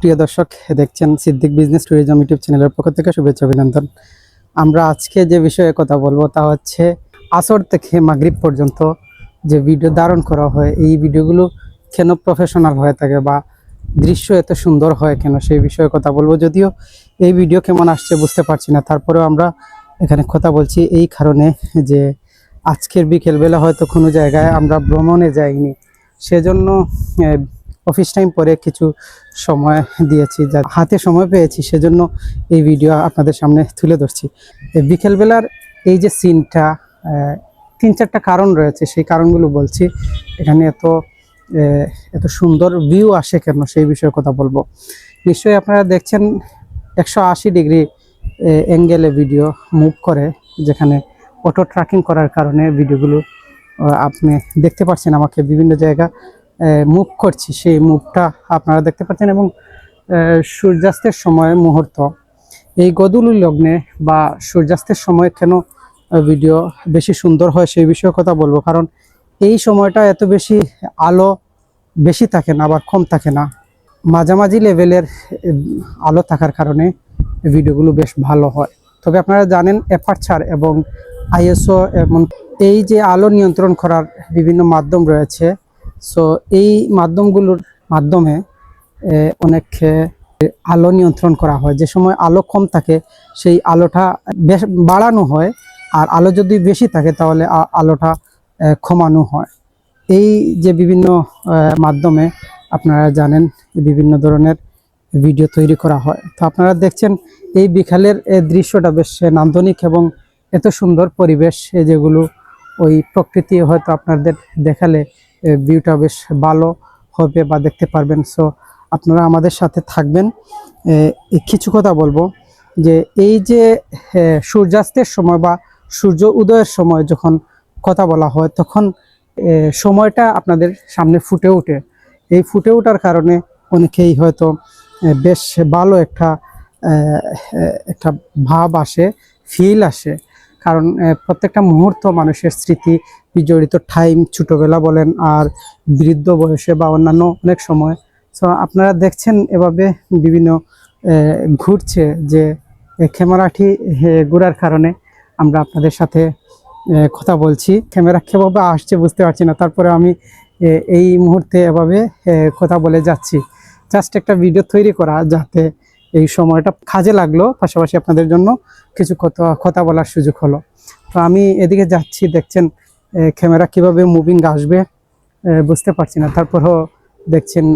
প্রিয় দর্শক, দেখছেন সিদ্দিক বিজনেস ট্যুরিজম ইউটিউব চ্যানেলের পক্ষ থেকে শুভেচ্ছা অভিনন্দন। আমরা আজকে যে বিষয়ে কথা বলবো তা হচ্ছে আসর থেকে মাগরিব পর্যন্ত যে ভিডিও ধারণ করা হয়, এই ভিডিওগুলো কেন প্রফেশনাল হয়ে থাকে বা দৃশ্য এত সুন্দর হয় কেন, সেই বিষয়ে কথা বলবো। যদিও এই ভিডিও কেমন আসছে বুঝতে পারছি না, তারপরেও আমরা এখানে কথা বলছি এই কারণে যে আজকের বিকেলবেলা হয়তো কোনো জায়গায় আমরা ভ্রমণে যাইনি, সেজন্য অফিস টাইম পরে কিছু সময় দিয়েছি, যা হাতে সময় পেয়েছি, সেজন্য এই ভিডিও আপনাদের সামনে তুলে ধরছি। বিকেলবেলার এই যে সিনটা, তিন চারটা কারণ রয়েছে, সেই কারণগুলো বলছি। এখানে এত সুন্দর ভিউ আসে কেন, সেই বিষয়ে কথা বলবো। নিশ্চয়ই আপনারা দেখছেন 180 ডিগ্রি অ্যাঙ্গেলে ভিডিও মুভ করে, যেখানে অটো ট্র্যাকিং করার কারণে ভিডিওগুলো আপনি দেখতে পাচ্ছেন আমাকে বিভিন্ন জায়গা মুভ করছি, সেই মুভটা আপনারা দেখতে পাচ্ছেন। এবং সূর্যাস্তের সময় মুহূর্ত, এই গোধূলি লগ্নে বা সূর্যাস্তের সময় কেন ভিডিও বেশি সুন্দর হয় সেই বিষয়ে কথা বলবো। কারণ এই সময়টা এত বেশি আলো বেশি থাকে না, আবার কম থাকে না, মাঝামাঝি লেভেলের আলো থাকার কারণে ভিডিওগুলো বেশ ভালো হয়। তবে আপনারা জানেন অ্যাপারচার এবং আইএসও এবং এই যে আলো নিয়ন্ত্রণ করার বিভিন্ন মাধ্যম রয়েছে, সো এই মাধ্যমগুলোর মাধ্যমে অনেক আলো নিয়ন্ত্রণ করা হয়। যে সময় আলো কম থাকে সেই আলোটা বেশ বাড়ানো হয়, আর আলো যদি বেশি থাকে তাহলে আলোটা কমানো হয়। এই যে বিভিন্ন মাধ্যমে আপনারা জানেন বিভিন্ন ধরনের ভিডিও তৈরি করা হয়। তো আপনারা দেখছেন এই বিকালের দৃশ্যটা বেশ নান্দনিক এবং এত সুন্দর পরিবেশ, যেগুলো ওই প্রকৃতি হয়তো আপনাদের দেখালে ভিউটা বেশ ভালো হবে বা দেখতে পারবেন। সো আপনারা আমাদের সাথে থাকবেন। কিছু কথা বলবো যে এই যে সূর্যাস্তের সময় বা সূর্য উদয়ের সময় যখন কথা বলা হয়, তখন সময়টা আপনাদের সামনে ফুটে ওঠে। এই ফুটে ওঠার কারণে অনেকেই হয়তো বেশ ভালো একটা ভাব আসে, ফিল আসে। কারণ প্রত্যেকটা মুহূর্ত মানুষের স্মৃতি বিজড়িত, টাইম ছোটোবেলা বলেন আর বৃদ্ধ বয়সে বা অন্যান্য অনেক সময়। সো আপনারা দেখছেন এভাবে বিভিন্ন ঘুরছে, যে ক্যামেরাটি ঘোরার কারণে আমরা আপনাদের সাথে কথা বলছি। ক্যামেরা কীভাবে আসছে বুঝতে পারছি না, তারপরে আমি এই মুহূর্তে এভাবে কথা বলে যাচ্ছি। জাস্ট একটা ভিডিও তৈরি করা, যাতে এই সময়টা কাজে লাগলো, পাশাপাশি আপনাদের জন্য কিছু কথা বলার সুযোগ হলো। তো আমি এদিকে যাচ্ছি, দেখছেন ক্যামেরা কিভাবে মুভিং আসবে বুঝতে পারছি না, তারপরও দেখছেন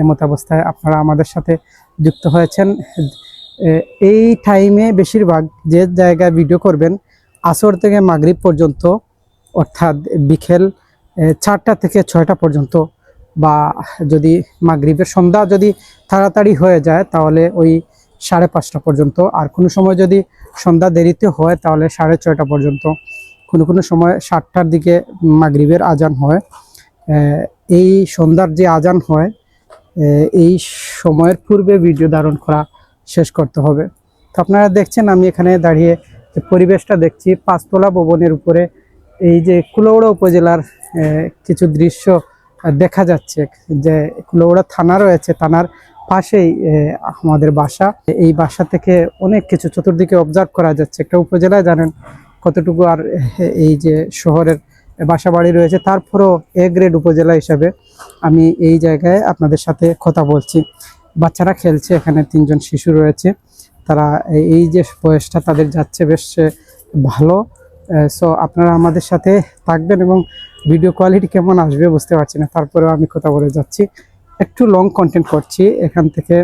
এমত অবস্থায় আপনারা আমাদের সাথে যুক্ত হয়েছেন। এই টাইমে বেশিরভাগ যে জায়গায় ভিডিও করবেন আসর থেকে মাগরিব পর্যন্ত, অর্থাৎ বিকেল 4টা থেকে 6টা পর্যন্ত, বা যদি মাগরিবের সন্ধ্যা যদি তাড়াতাড়ি হয়ে যায় তাহলে ওই 5:30টা পর্যন্ত, আর কোনো সময় যদি সন্ধ্যা দেরিতে হয় তাহলে 6:30 পর্যন্ত, কোনো সময় 7টার দিকে মাগরিবের আজান হয়। এই সন্ধ্যার যে আজান হয় এই সময়ের পূর্বে ভিডিও ধারণ করা শেষ করতে হবে। তো আপনারা দেখছেন আমি এখানে দাঁড়িয়ে যে পরিবেশটা দেখছি, 5তলা ভবনের উপরে এই যে কুলাউড়া উপজেলার কিছু দৃশ্য দেখা যাচ্ছে। যে কুলাউড়া থানা রয়েছে, থানার পাশেই আমাদের বাসা। এই বাসা থেকে অনেক কিছু চতুর্দিকে অবজার্ভ করা যাচ্ছে। একটা উপজেলায় জানেন কতটুকু আর এই যে শহরের বাসা বাড়ি রয়েছে, তারপরও এ গ্রেড উপজেলা হিসাবে আমি এই জায়গায় আপনাদের সাথে কথা বলছি। বাচ্চারা খেলছে, এখানে 3জন শিশু রয়েছে, তারা এই যে বয়সটা তাদের যাচ্ছে বেশ ভালো। সো আপনারা আমাদের সাথে থাকবেন, এবং ভিডিও কোয়ালিটি কেমন আসবে বুঝতে পারছি না, তারপরেও আমি কথা বলে যাচ্ছি। একটু লং কন্টেন্ট করছি এখান থেকে,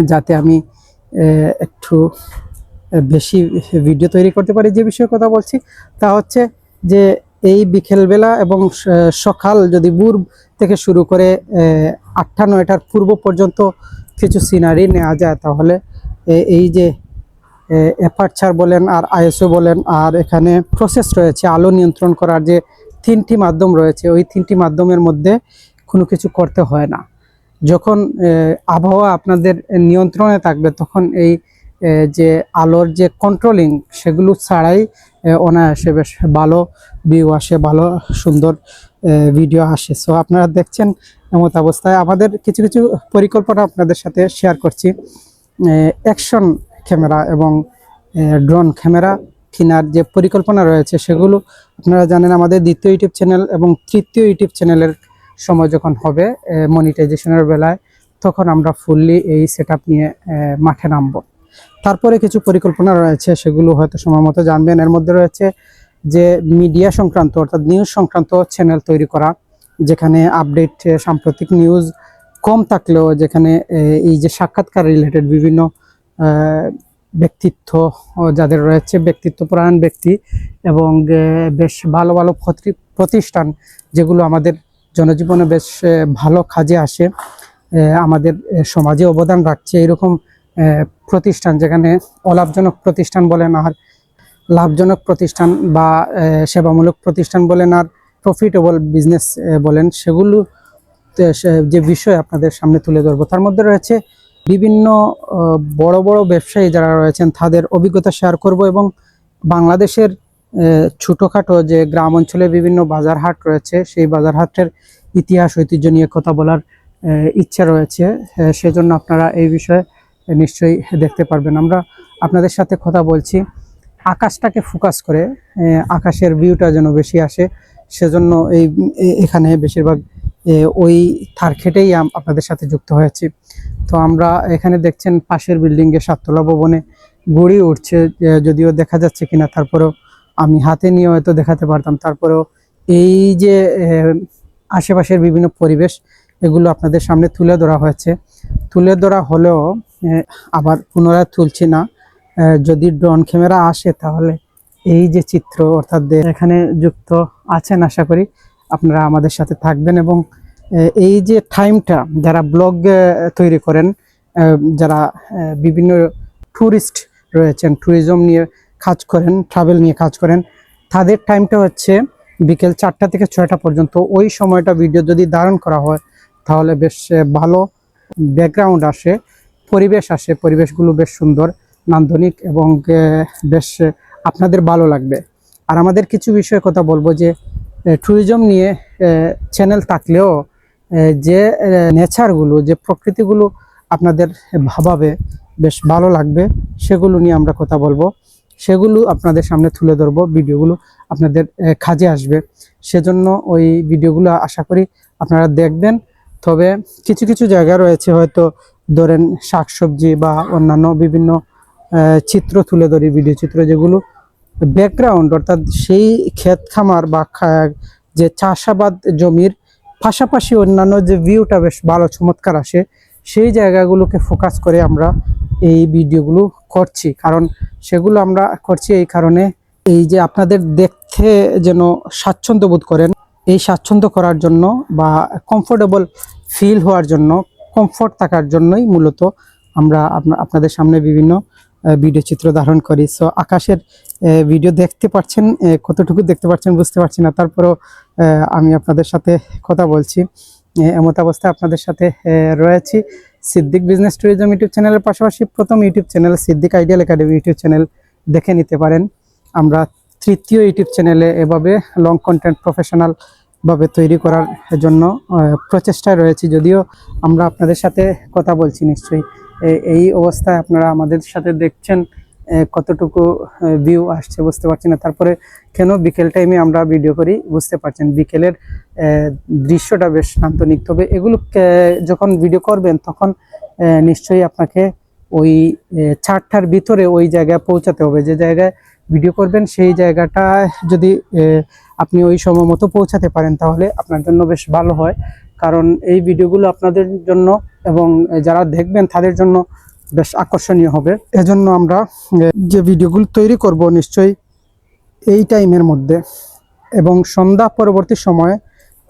যাতে আমি একটু বেশি ভিডিও তৈরি করতে পারি। যে বিষয়ে কথা বলছি তা হচ্ছে যে এই বিকেলবেলা এবং সকাল যদি ভোর থেকে শুরু করে 8টা-9টার পূর্ব পর্যন্ত কিছু সিনারি নেওয়া যায়, তাহলে এই যে অ্যাপারচার বলেন আর আইএসও বলেন, আর এখানে প্রসেস রয়েছে আলো নিয়ন্ত্রণ করার যে 3টি মাধ্যম রয়েছে, ওই 3টি মাধ্যমের মধ্যে কোনো কিছু করতে হয় না। যখন আবহাওয়া আপনাদের নিয়ন্ত্রণে থাকবে, তখন এই যে আলোর যে কন্ট্রোলিং সেগুলো ছাড়াই অনায়াসে বেশ ভালো ভিউ আসে, ভালো সুন্দর ভিডিও আসে। সো আপনারা দেখছেন এমত অবস্থায় আমাদের কিছু কিছু পরিকল্পনা আপনাদের সাথে শেয়ার করছি। অ্যাকশন ক্যামেরা এবং ড্রোন ক্যামেরা কেনার যে পরিকল্পনা রয়েছে সেগুলো আপনারা জানেন আমাদের দ্বিতীয় ইউটিউব চ্যানেল এবং তৃতীয় ইউটিউব চ্যানেলের সময় যখন হবে মনিটাইজেশনের বেলায়, তখন আমরা ফুললি এই সেটআপ নিয়ে মাঠে নামবো। তারপরে কিছু পরিকল্পনা রয়েছে, সেগুলো হয়তো সময় মতো জানবেন। এর মধ্যে রয়েছে যে মিডিয়া সংক্রান্ত অর্থাৎ নিউজ সংক্রান্ত চ্যানেল তৈরি করা, যেখানে আপডেট সাম্প্রতিক নিউজ কম থাকলেও যেখানে এই যে সাক্ষাৎকার রিলেটেড বিভিন্ন ব্যক্তিত্ব যাদের রয়েছে, ব্যক্তিত্বপরায়ণ ব্যক্তি এবং বেশ ভালো ভালো প্রতিষ্ঠান যেগুলো আমাদের জনজীবনে বেশ ভালো কাজে আসে, আমাদের সমাজে অবদান রাখছে, এরকম প্রতিষ্ঠান, যেখানে অলাভজনক প্রতিষ্ঠান বলেন আর লাভজনক প্রতিষ্ঠান বা সেবামূলক প্রতিষ্ঠান বলেন আর প্রফিটেবল বিজনেস বলেন, সেগুলো যে বিষয় আপনাদের সামনে তুলে ধরবো। তার মধ্যে রয়েছে বিভিন্ন বড় বড় ব্যবসায়ী যারা রয়েছেন তাদের অভিজ্ঞতা শেয়ার করব এবং বাংলাদেশের ছোটোখাটো যে গ্রাম অঞ্চলে বিভিন্ন বাজার হাট রয়েছে সেই বাজার হাটের ইতিহাস ঐতিহ্য নিয়ে কথা বলার ইচ্ছা রয়েছে। সেজন্য আপনারা এই বিষয়ে নিশ্চয়ই দেখতে পারবেন। আমরা আপনাদের সাথে কথা বলছি আকাশটাকে ফোকাস করে, আকাশের ভিউটা যেন বেশি আসে, সেজন্য এখানে বেশিরভাগ ওই তার খেটেই আপনাদের সাথে যুক্ত হয়েছি। তো আমরা এখানে দেখছেন পাশের বিল্ডিংয়ে 7 তলা ভবনে গড়ি উঠছে, যদিও দেখা যাচ্ছে কিনা, তারপরেও আমি হাতে নিয়ে হয়তো দেখাতে পারতাম। তারপরেও এই যে আশেপাশের বিভিন্ন পরিবেশ, এগুলো আপনাদের সামনে তুলে ধরা হয়েছে। তুলে ধরা হলেও আবার পুনরায় তুলছি না। যদি ড্রোন ক্যামেরা আসে তাহলে এই যে চিত্র অর্থাৎ এখানে যুক্ত আছেন, আশা করি আপনারা আমাদের সাথে থাকবেন এবং এই যে টাইমটা যারা ব্লগ তৈরি করেন, যারা বিভিন্ন ট্যুরিস্ট রয়েছেন, ট্যুরিজম নিয়ে কাজ করেন, ট্রাভেল নিয়ে কাজ করেন, তাদের টাইমটা হচ্ছে বিকেল 4টা থেকে 6টা পর্যন্ত। ওই সময়টা ভিডিও যদি ধারণ করা হয় তাহলে বেশ ভালো ব্যাকগ্রাউন্ড আসে, পরিবেশ আসে, পরিবেশগুলো বেশ সুন্দর, নান্দনিক এবং বেশ আপনাদের ভালো লাগবে। আর আমাদের কিছু বিষয়ে কথা বলবো যে ট্যুরিজম নিয়ে চ্যানেল থাকলেও যে নেচারগুলো, যে প্রকৃতিগুলো আপনাদের ভাবাবে, বেশ ভালো লাগবে, সেগুলো নিয়ে আমরা কথা বলবো, সেগুলো আপনাদের সামনে তুলে ধরবো, ভিডিওগুলো আপনাদের কাজে আসবে। সেজন্য ওই ভিডিওগুলো আশা করি আপনারা দেখবেন। তবে কিছু কিছু জায়গা রয়েছে, হয়তো ধরেন শাকসবজি বা অন্যান্য বিভিন্ন চিত্র তুলে ধরি, ভিডিও চিত্র, যেগুলো ব্যাকগ্রাউন্ড অর্থাৎ সেই ক্ষেত খামার বা যে চাষাবাদ জমির পাশাপাশি অন্যান্য যে ভিউটা বেশ ভালো চমৎকার আসে, সেই জায়গাগুলোকে ফোকাস করে আমরা এই ভিডিওগুলো করছি। কারণ সেগুলো আমরা করছি এই কারণে, এই যে আপনাদের দেখতে যেন স্বাচ্ছন্দ্য বোধ করেন, এই স্বাচ্ছন্দ্য করার জন্য বা কমফোর্টেবল ফিল হওয়ার জন্য, কমফোর্ট থাকার জন্যই মূলত আমরা আপনাদের সামনে বিভিন্ন ভিডিও চিত্র ধারণ করি। সো আকাশের ভিডিও দেখতে পাচ্ছেন, কতটুকু দেখতে পাচ্ছেন বুঝতে পারছি না, তারপরেও আমি আপনাদের সাথে কথা বলছি। এমত অবস্থায় আপনাদের সাথে রয়েছি সিদ্দিক বিজনেস ট্যুরিজম ইউটিউব চ্যানেলের পাশাপাশি প্রথম YouTube channel Siddique ideal academy YouTube channel দেখে নিতে পারেন। আমরা তৃতীয় ইউটিউব চ্যানেলে এভাবে লং কন্টেন্ট প্রফেশনাল ভাবে তৈরি করার জন্য প্রচেষ্টায় রয়েছি, যদিও আমরা আপনাদের সাথে কথা বলছি। নিশ্চয়ই এই অবস্থায় আপনারা আমাদের সাথে দেখছেন, কতটুকু ভিউ আসছে বুঝতে পারছি না। তারপরে কেন বিকেল টাইমে আমরা ভিডিও করি বুঝতে পারছেন, বিকেলের দৃশ্যটা বেশ নান্দনিক। তবে এগুলো যখন ভিডিও করবেন তখন নিশ্চয়ই আপনাকে ওই 4টার ভিতরে ওই জায়গায় পৌঁছাতে হবে, যে জায়গায় ভিডিও করবেন সেই জায়গাটা যদি আপনি ওই সময় মতো পৌঁছাতে পারেন তাহলে আপনার জন্য বেশ ভালো হয়। কারণ এই ভিডিওগুলো আপনাদের জন্য এবং যারা দেখবেন তাদের জন্য বেশ আকর্ষণীয় হবে। এজন্য আমরা যে ভিডিওগুলো তৈরি করব নিশ্চয়ই এই টাইমের মধ্যে এবং সন্ধ্যা পরবর্তী সময়ে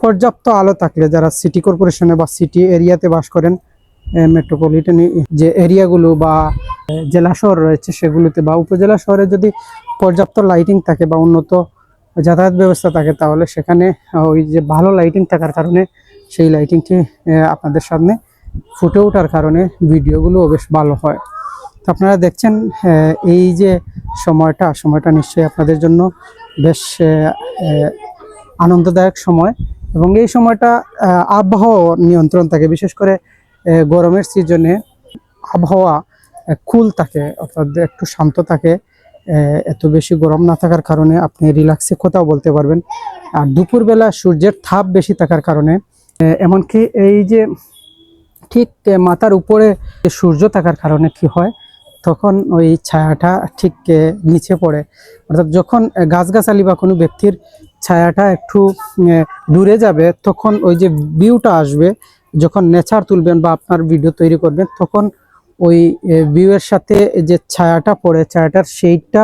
পর্যাপ্ত আলো থাকলে, যারা সিটি কর্পোরেশনে বা সিটি এরিয়াতে বাস করেন, মেট্রোপলিটন যে এরিয়াগুলো বা জেলা শহর রয়েছে সেগুলোতে বা উপজেলা শহরে যদি পর্যাপ্ত লাইটিং থাকে বা উন্নত যাতায়াত ব্যবস্থা থাকে, তাহলে সেখানে ওই যে ভালো লাইটিং থাকার কারণে সেই লাইটিংটি আপনাদের সামনে ফুটে ওঠার কারণে ভিডিওগুলো বেশ ভালো হয়। তো আপনারা দেখছেন এই যে সময়টা নিশ্চয়ই আপনাদের জন্য বেশ আনন্দদায়ক সময়। এবং এই সময়টা আবহাওয়া নিয়ন্ত্রণ থাকে, বিশেষ করে গরমের সিজনে আবহাওয়া কুল থাকে, অর্থাৎ একটু শান্ত থাকে। এত বেশি গরম না থাকার কারণে আপনি রিল্যাক্সে কথাও বলতে পারবেন। আর দুপুরবেলা সূর্যের তাপ বেশি থাকার কারণে এমনকি এই যে ঠিক মাথার উপরে সূর্য থাকার কারণে কি হয়, তখন ওই ছায়াটা ঠিক নিচে পড়ে। অর্থাৎ যখন গাছগাছালি বা কোনো ব্যক্তির ছায়াটা একটু দূরে যাবে, তখন ওই যে ভিউটা আসবে, যখন নেচার তুলবেন বা আপনার ভিডিও তৈরি করবেন, তখন ওই ভিউয়ের সাথে যে ছায়াটা পড়ে, ছায়াটার সেইটা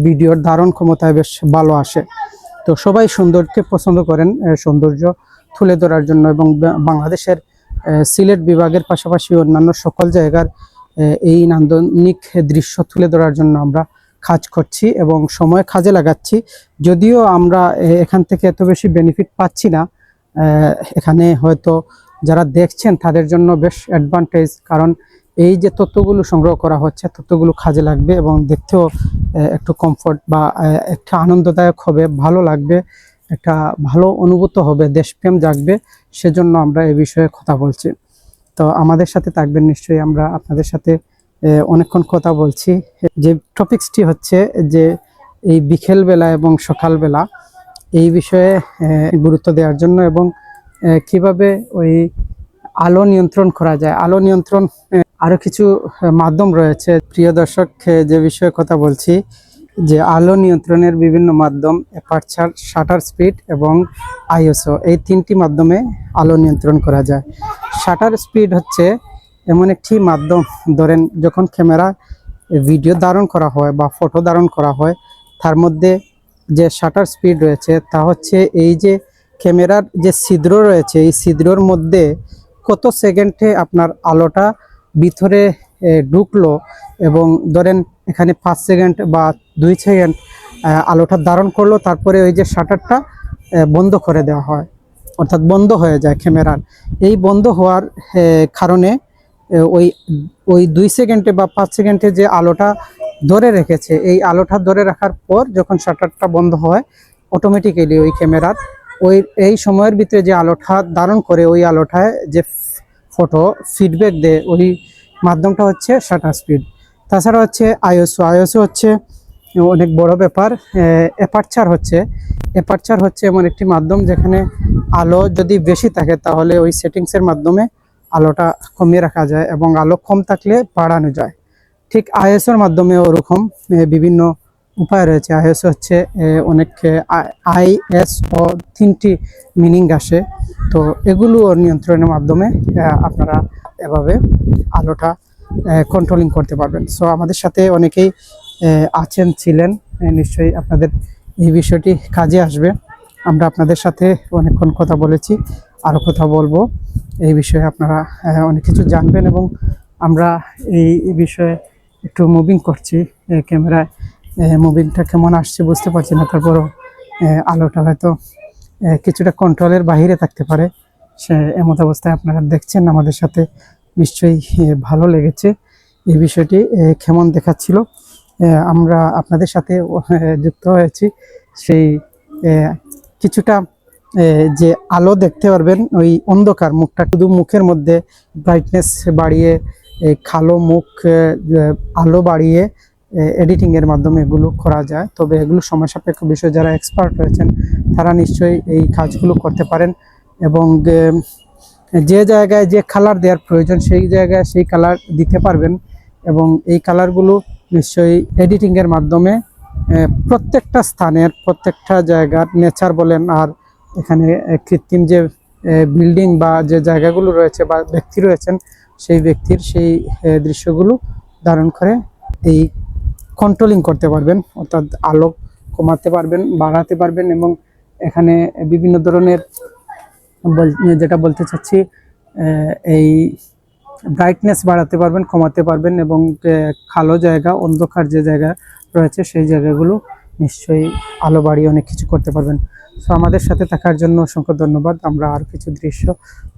ভিডিওর ধারণ ক্ষমতায় বেশ ভালো আসে। তো সবাই সৌন্দর্যকে পছন্দ করেন, সৌন্দর্য তুলে ধরার জন্য, এবং বাংলাদেশের সিলেট বিভাগের পাশাপাশি অন্যান্য সকল জায়গার এই নান্দনিক দৃশ্য তুলে ধরার জন্য আমরা কাজ করছি এবং সময় কাজে লাগাচ্ছি। যদিও আমরা এখান থেকে এত বেশি বেনিফিট পাচ্ছি না, এখানে হয়তো যারা দেখছেন তাদের জন্য বেশ অ্যাডভান্টেজ, কারণ এই যে তথ্যগুলো সংগ্রহ করা হচ্ছে, তথ্যগুলো কাজে লাগবে এবং দেখতেও একটু কমফোর্ট বা একটা আনন্দদায়ক হবে, ভালো লাগবে, একটা ভালো অনুভূত হবে, দেশপ্রেম জাগবে। সেজন্য আমরা এই বিষয়ে কথা বলছি। তো আমাদের সাথে থাকবেন নিশ্চয়ই, আমরা আপনাদের সাথে অনেকক্ষণ কথা বলছি। যে টপিকসটি হচ্ছে যে এই বিকেলবেলা এবং সকালবেলা এই বিষয়ে গুরুত্ব দেওয়ার জন্য, এবং কিভাবে ওই আলো নিয়ন্ত্রণ করা যায়। আলো নিয়ন্ত্রণ আরো কিছু মাধ্যম রয়েছে। প্রিয় দর্শক, যে বিষয়ে কথা বলছি, যে আলো নিয়ন্ত্রণের বিভিন্ন মাধ্যম, অ্যাপারচার, শাটার স্পিড এবং আইএসও, এই তিনটি মাধ্যমে আলো নিয়ন্ত্রণ করা যায়। শাটার স্পিড হচ্ছে এমন একটি মাধ্যম, ধরেন যখন ক্যামেরা ভিডিও ধারণ করা হয় বা ফটো ধারণ করা হয়, তার মধ্যে যে শাটার স্পিড রয়েছে তা হচ্ছে এই যে ক্যামেরার যে ছিদ্র রয়েছে, এই ছিদ্রর মধ্যে কত সেকেন্ডে আপনার আলোটা ভিতরে ঢুকলো, এবং ধরেন এখানে 5 সেকেন্ড বা 2 সেকেন্ড আলোটা ধারণ করলো, তারপরে ওই যে শাটারটা বন্ধ করে দেওয়া হয়, অর্থাৎ বন্ধ হয়ে যায় ক্যামেরার। এই বন্ধ হওয়ার কারণে ওই ওই 2 সেকেন্ডে বা 5 সেকেন্ডে যে আলোটা ধরে রেখেছে, এই আলোটা ধরে রাখার পর যখন শাটারটা বন্ধ হয়, অটোমেটিক্যালি ওই ক্যামেরার এই সময়ের ভিতরে যে আলোটা ধারণ করে, ওই আলোটায় যে ফটো ফিডব্যাক দেয়, ওই মাধ্যমটা হচ্ছে শাটার স্পিড। তাছাড়া হচ্ছে আইএসও হচ্ছে অনেক বড় ব্যাপার। অ্যাপারচার হচ্ছে এমন একটি মাধ্যম যেখানে আলো যদি বেশি থাকে তাহলে ওই সেটিংসের মাধ্যমে আলোটা কমিয়ে রাখা যায় এবং আলো কম থাকলে বাড়ানো যায়। ঠিক আইএসওর মাধ্যমে ওরকম বিভিন্ন উপায় রয়েছে। আইএসও হচ্ছে অনেক আইএসও 3টি মিনিং আসে, তো এগুলো নিয়ন্ত্রণের মাধ্যমে আপনারা এভাবে আলোটা কন্ট্রোলিং করতে পারবেন। সো আমাদের সাথে অনেকেই ছিলেন, নিশ্চয়ই আপনাদের এই বিষয়টি কাজে আসবে। আমরা আপনাদের সাথে অনেকক্ষণ কথা বলেছি, আরও কথা বলবো এই বিষয়ে, আপনারা অনেক কিছু জানবেন, এবং আমরা এই বিষয়ে একটু মুভিং করছি। ক্যামেরায় মুভিংটা কেমন আসছে বুঝতে পারছি না, তারপরও আলোটা হয়তো কিছুটা কন্ট্রোলের বাইরে থাকতে পারে। সে এমত অবস্থায় আপনারা দেখছেন আমাদের সাথে, নিশ্চয়ই ভালো লেগেছে এই বিষয়টি কেমন দেখাচ্ছিল। আমরা আপনাদের সাথে যুক্ত হয়েছি, সেই কিছুটা যে আলো দেখতে পারবেন, ওই অন্ধকার মুখটা, শুধু মুখের মধ্যে ব্রাইটনেস বাড়িয়ে কালো মুখ আলো বাড়িয়ে এডিটিংয়ের মাধ্যমে এগুলো করা যায়। তবে এগুলো সময় সাপেক্ষ বিষয়, যারা এক্সপার্ট রয়েছেন তারা নিশ্চয়ই এই কাজগুলো করতে পারেন, এবং যে জায়গায় যে কালার দেওয়ার প্রয়োজন সেই জায়গায় সেই কালার দিতে পারবেন, এবং এই কালারগুলো নিশ্চয়ই এডিটিংয়ের মাধ্যমে প্রত্যেকটা স্থানের, প্রত্যেকটা জায়গার নেচার বলেন, আর এখানে কৃত্রিম যে বিল্ডিং বা যে জায়গাগুলো রয়েছে বা ব্যক্তি রয়েছেন, সেই ব্যক্তির সেই দৃশ্যগুলো ধারণ করে এই কন্ট্রোলিং করতে পারবেন, অর্থাৎ আলো কমাতে পারবেন, বাড়াতে পারবেন, এবং এখানে বিভিন্ন ধরনের যেটা বলতে চাচ্ছি, এই ব্রাইটনেস বাড়াতে পারবেন, কমাতে পারবেন, এবং কালো জায়গা, অন্ধকার যে জায়গা রয়েছে সেই জায়গাগুলো নিশ্চয়ই আলো বাড়িয়ে অনেক কিছু করতে পারবেন। সো আমাদের সাথে থাকার জন্য অসংখ্য ধন্যবাদ। আমরা আর কিছু দৃশ্য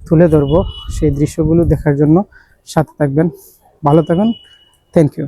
তুলে ধরবো, সেই দৃশ্যগুলো দেখার জন্য সাথে থাকবেন। ভালো থাকুন, থ্যাংক ইউ।